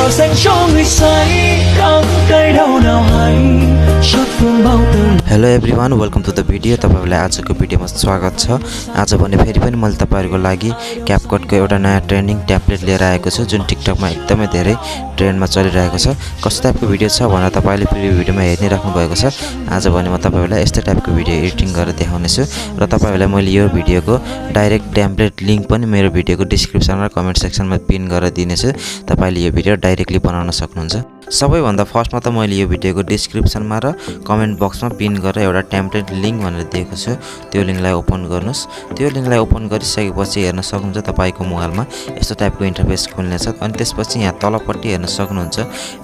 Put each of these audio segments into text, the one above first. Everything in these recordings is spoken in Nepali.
nào dành cho người say đắng cay đau nào hay chót phương bao tơ. Hello everyone, welcome to the video. तपाईहरुलाई आजको भिडियोमा स्वागत छ। आज भने फेरि पनि मैले तपाईहरुको लागि Capcut को एउटा नयाँ ट्रेन्डिङ टेम्प्लेट लिएर आएको छु जुन टिकटकमा एकदमै धेरै ट्रेन्डमा चलिरहेको छ। कस्तो टाइपको भिडियो छ भनेर तपाईले प्रिभ्यु भिडियोमा हेर्नै राख्नु भएको छ। आज भने म तपाईहरुलाई यस्तै टाइपको भिडियो एडिटिङ गरेर देखाउने छु र तपाईहरुलाई मैले यो भिडियोको डाइरेक्ट टेम्प्लेट लिंक पनि मेरो भिडियोको डिस्क्रिप्सन र कमेन्ट सेक्सनमा पिन गरेर दिनेछु। तपाईले यो भिडियो डाइरेक्टली बनाउन सक्नुहुन्छ। सबैभन्दा फर्स्टमा त मैले यो भिडियोको डिस्क्रिप्सनमा र कमेन्ट बक्समा पिन गरेर एउटा टेम्प्लेट लिंक भनेर दिएको छु। त्यो लिंकलाई ओपन गर्नुस्। त्यो लिंकलाई ओपन गरिसकेपछि हेर्न सक्नुहुन्छ तपाईको मोबाइलमा यस्तो टाइपको इन्टरफेस खुल्नेछ। अनि त्यसपछि यहाँ तलपट्टि हेर्न सक्नुहुन्छ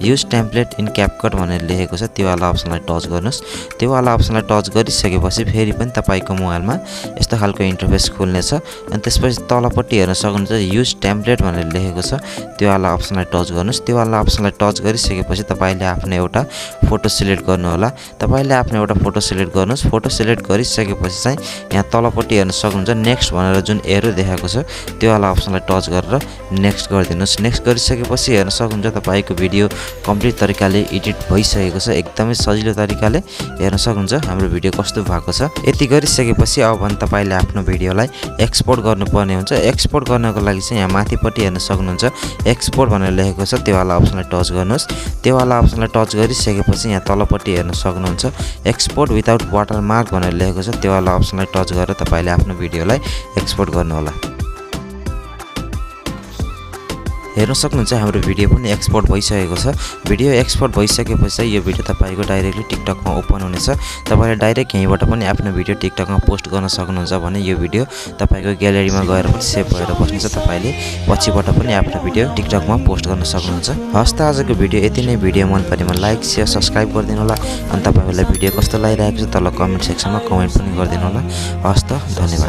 युज टेम्प्लेट इन क्यापकट भनेर लेखेको छ। त्यो वाला अप्सनलाई टच गर्नुस्। त्यो वाला अप्सनलाई टच गरिसकेपछि फेरि पनि तपाईको मोबाइलमा यस्तो खालको इन्टरफेस खुल्नेछ। अनि त्यसपछि तलपट्टि हेर्न सक्नुहुन्छ युज टेम्प्लेट भनेर लेखेको छ। त्यो वाला अप्सनलाई टच गर्नुस्। त्यो वाला अप्सनलाई टच गरिसकेपछि तपाईले आफ्नो एउटा फोटो सिलेक्ट गर्नु होला। तपाईले आफ्नो एउटा फोटो सिलेक्ट गर्नुस्। फोटो सिलेक्ट गरिसकेपछि चाहिँ यहाँ तलपट्टि हेर्न सक्नुहुन्छ नेक्स्ट भनेर जुन एरो देखाएको छ त्यो वाला अप्सनलाई टच गरेर नेक्स्ट गरिदिनुस्। नेक्स्ट गरिसकेपछि हेर्न सक्नुहुन्छ तपाईको भिडियो कम्प्लिट तरिकाले एडिट भइसकेको छ। एकदमै सजिलो तरिकाले हेर्न सक्नुहुन्छ हाम्रो भिडियो कस्तो भएको छ। यति गरिसकेपछि अब भने तपाईले आफ्नो भिडियोलाई एक्सपोर्ट गर्नुपर्ने हुन्छ। एक्सपोर्ट गर्नको लागि चाहिँ यहाँ माथिपट्टि हेर्न सक्नुहुन्छ एक्सपोर्ट भनेर लेखेको छ। त्यो वाला अप्सनलाई टच गर्नुस्। त्यो वाला अप्सनलाई टच गरिसकेपछि यहाँ तलपट्टि हेर्न सक्नुहुन्छ एक्सपोर्ट विदाउट वाटरमार्क भनेर लेखेको छ। त्यो वाला अप्सनलाई टच गरेर तपाईले आफ्नो भिडियोलाई एक्सपोर्ट गर्नु होला। हेर्न सक्नुहुन्छ हाम्रो भिडियो पनि एक्सपोर्ट भइसकेको छ। भिडियो एक्सपोर्ट भइसकेपछि यो भिडियो तपाईको डाइरेक्टली टिकटकमा ओपन हुनेछ। तपाईले डाइरेक्ट यहीँबाट पनि आफ्नो भिडियो टिकटकमा पोस्ट गर्न सक्नुहुन्छ भने यो भिडियो तपाईको ग्यालेरीमा गएर पनि सेभ भएर बस्नेछ। तपाईले पछिबाट पनि आफ्नो भिडियो टिकटकमा पोस्ट गर्न सक्नुहुन्छ। हस् त आजको भिडियो यति नै। भिडियो मन परेमा लाइक शेयर सब्स्क्राइब गरिदिनु होला। अनि तपाईहरुलाई भिडियो कस्तो लागिरहेको छ तल कमेन्ट सेक्सनमा कमेन्ट पनि गरिदिनु होला। हस् त धन्यवाद।